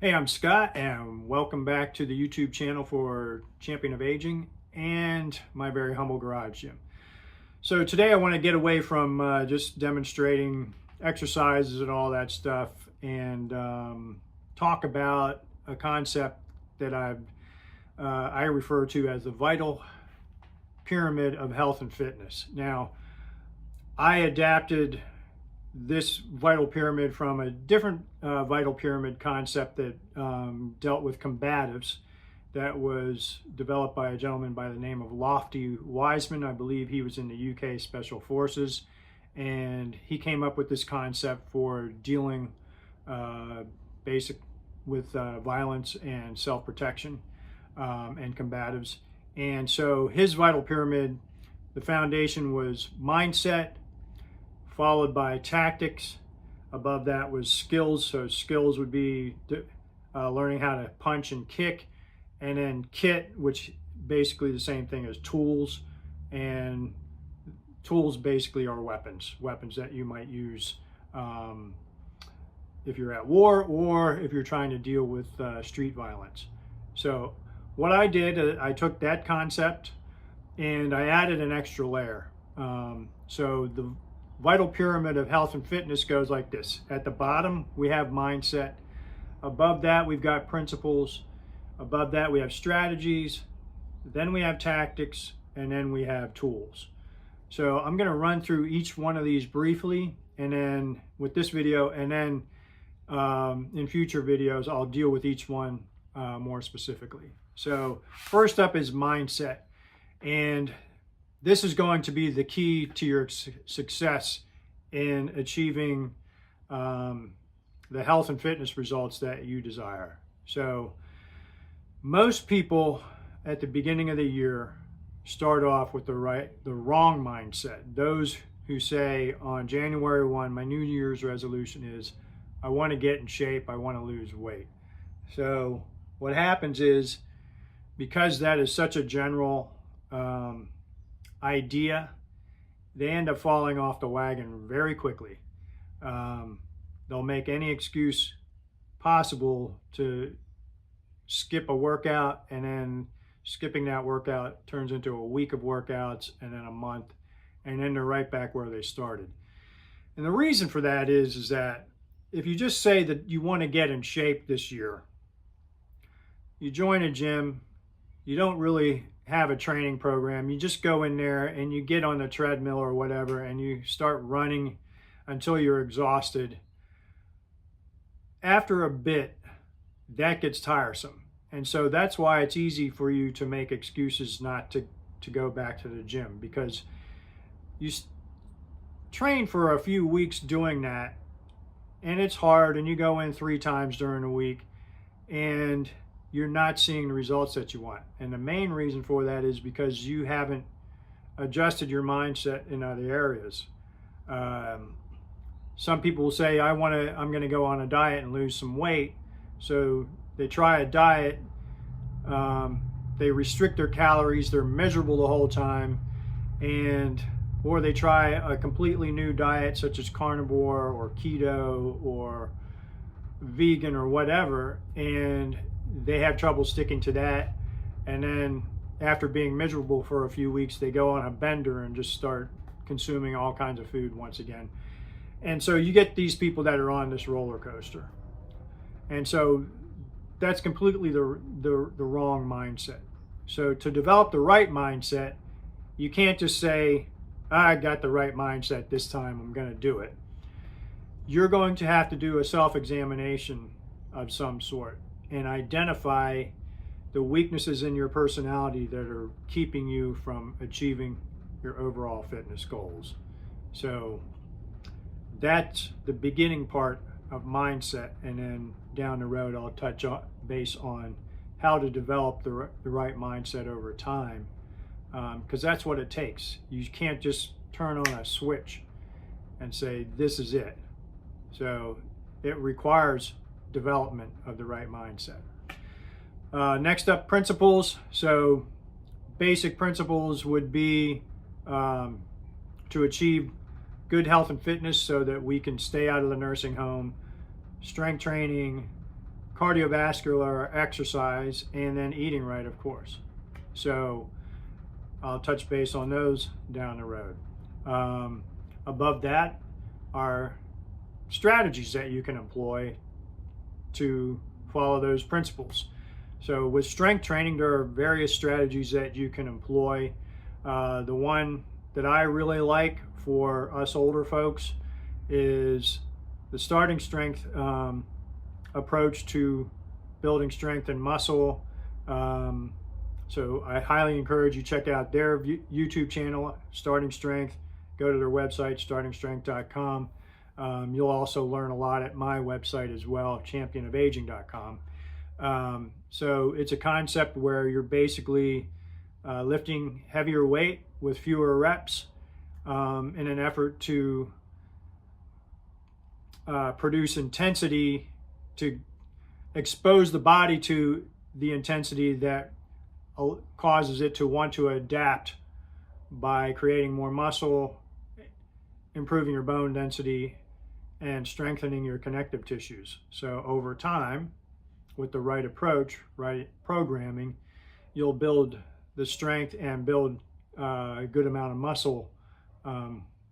Hey, I'm Scott, and welcome back to the YouTube channel for Champion of Aging and my very humble garage gym. So today I want to get away from just demonstrating exercises and all that stuff and talk about a concept that I refer to as the vital pyramid of health and fitness. Now, I adapted this vital pyramid from a different vital pyramid concept that dealt with combatives that was developed by a gentleman by the name of Lofty Wiseman. I believe he was in the UK Special Forces, and he came up with this concept for dealing with violence and self-protection and combatives. And so his vital pyramid, the foundation was mindset, followed by tactics. Above that was skills. So skills would be learning how to punch and kick. And then kit, which basically the same thing as tools. And tools basically are weapons that you might use if you're at war or if you're trying to deal with street violence. So what I did, I took that concept and I added an extra layer. So the vital pyramid of health and fitness goes like this. At the bottom, we have mindset. Above that, we've got principles. Above that, we have strategies. Then we have tactics, and then we have tools. So I'm going to run through each one of these briefly, and then with this video, and then in future videos, I'll deal with each one more specifically. So first up is mindset. And this is going to be the key to your success in achieving the health and fitness results that you desire. So most people at the beginning of the year start off with the wrong mindset. Those who say on January 1, my New Year's resolution is I want to get in shape, I want to lose weight. So what happens is, because that is such a general idea, they end up falling off the wagon very quickly. They'll make any excuse possible to skip a workout, and then skipping that workout turns into a week of workouts, and then a month, and then they're right back where they started. And the reason for that is that if you just say that you want to get in shape this year, you join a gym, you don't really have a training program, you just go in there and you get on the treadmill or whatever and you start running until you're exhausted. After a bit, that gets tiresome. And so that's why it's easy for you to make excuses not to go back to the gym, because you train for a few weeks doing that and it's hard, and you go in 3 times during a week and you're not seeing the results that you want. And the main reason for that is because you haven't adjusted your mindset in other areas. Some people will say, I'm going to go on a diet and lose some weight. So they try a diet, they restrict their calories, they're miserable the whole time, or they try a completely new diet such as carnivore or keto or vegan or whatever, and they have trouble sticking to that. And then after being miserable for a few weeks, they go on a bender and just start consuming all kinds of food once again. And so you get these people that are on this roller coaster. And so that's completely the wrong mindset. So to develop the right mindset, you can't just say, I got the right mindset this time, I'm going to do it. You're going to have to do a self-examination of some sort and identify the weaknesses in your personality that are keeping you from achieving your overall fitness goals. So that's the beginning part of mindset, and then down the road I'll touch base on how to develop the right mindset over time, because that's what it takes. You can't just turn on a switch and say this is it. So it requires development of the right mindset. Next up, principles. So basic principles would be to achieve good health and fitness so that we can stay out of the nursing home, strength training, cardiovascular exercise, and then eating right, of course. So I'll touch base on those down the road. Above that are strategies that you can employ to follow those principles. So with strength training, there are various strategies that you can employ. The one that I really like for us older folks is the starting strength approach to building strength and muscle. So I highly encourage you check out their YouTube channel, Starting Strength. Go to their website, startingstrength.com. You'll also learn a lot at my website as well, championofaging.com. So it's a concept where you're basically lifting heavier weight with fewer reps in an effort to produce intensity, to expose the body to the intensity that causes it to want to adapt by creating more muscle, improving your bone density, and strengthening your connective tissues. So over time, with the right approach, right programming, you'll build the strength and build a good amount of muscle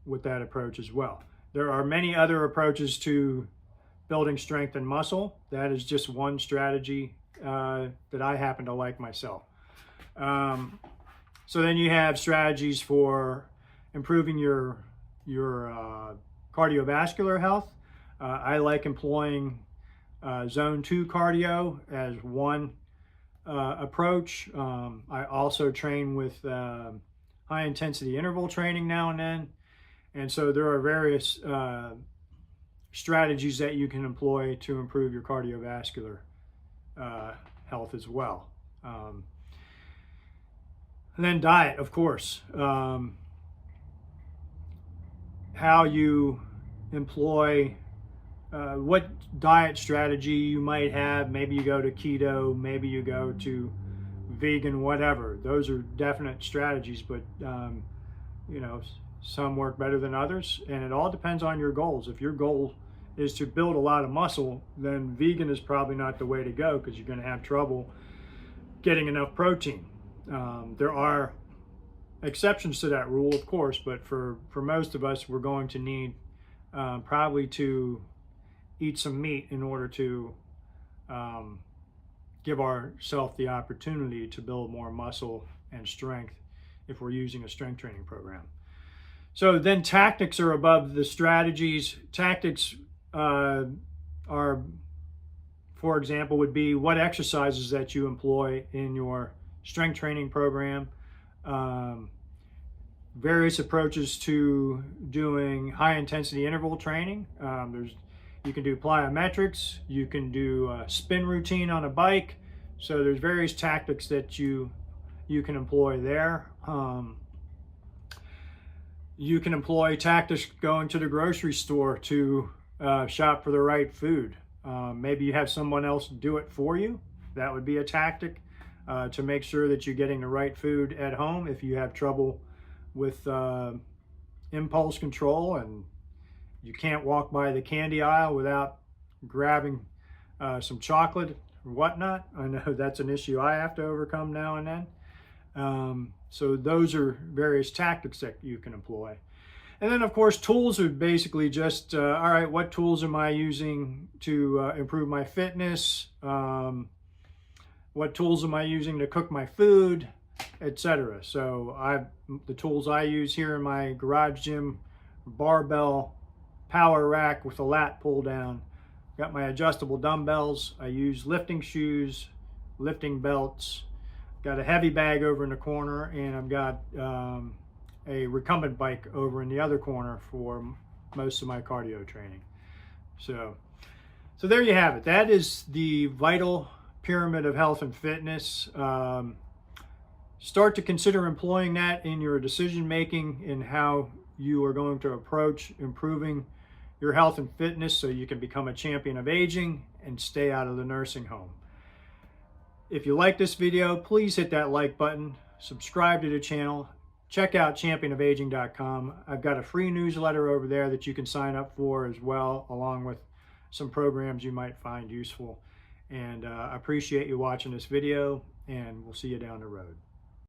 with that approach as well. There are many other approaches to building strength and muscle. That is just one strategy that I happen to like myself. So then you have strategies for improving your cardiovascular health. I like employing zone 2 cardio as one approach. I also train with high intensity interval training now and then. And so there are various strategies that you can employ to improve your cardiovascular health as well. And then diet, of course. How you employ, what diet strategy you might have. Maybe you go to keto, maybe you go to vegan, whatever. Those are definite strategies, but you know, some work better than others, and it all depends on your goals. If your goal is to build a lot of muscle, then vegan is probably not the way to go, because you're going to have trouble getting enough protein. There are exceptions to that rule, of course, but for most of us, we're going to need probably to eat some meat in order to give ourselves the opportunity to build more muscle and strength if we're using a strength training program. So then tactics are above the strategies. Tactics are, for example, would be what exercises that you employ in your strength training program. Various approaches to doing high intensity interval training. You can do plyometrics, you can do a spin routine on a bike. So there's various tactics that you can employ there. You can employ tactics going to the grocery store to shop for the right food. Maybe you have someone else do it for you. That would be a tactic to make sure that you're getting the right food at home. If you have trouble with impulse control and you can't walk by the candy aisle without grabbing some chocolate or whatnot, I know that's an issue I have to overcome now and then. So those are various tactics that you can employ. And then, of course, tools are basically just, all right, what tools am I using to improve my fitness? What tools am I using to cook my food, etc. So the tools I use here in my garage gym: barbell, power rack with a lat pull down. Got my adjustable dumbbells. I use lifting shoes, lifting belts. Got a heavy bag over in the corner, and I've got a recumbent bike over in the other corner for most of my cardio training. So there you have it. That is the vital pyramid of health and fitness. Start to consider employing that in your decision making in how you are going to approach improving your health and fitness so you can become a champion of aging and stay out of the nursing home. If you like this video, please hit that like button, subscribe to the channel, check out championofaging.com. I've got a free newsletter over there that you can sign up for as well, along with some programs you might find useful. And I appreciate you watching this video, and we'll see you down the road.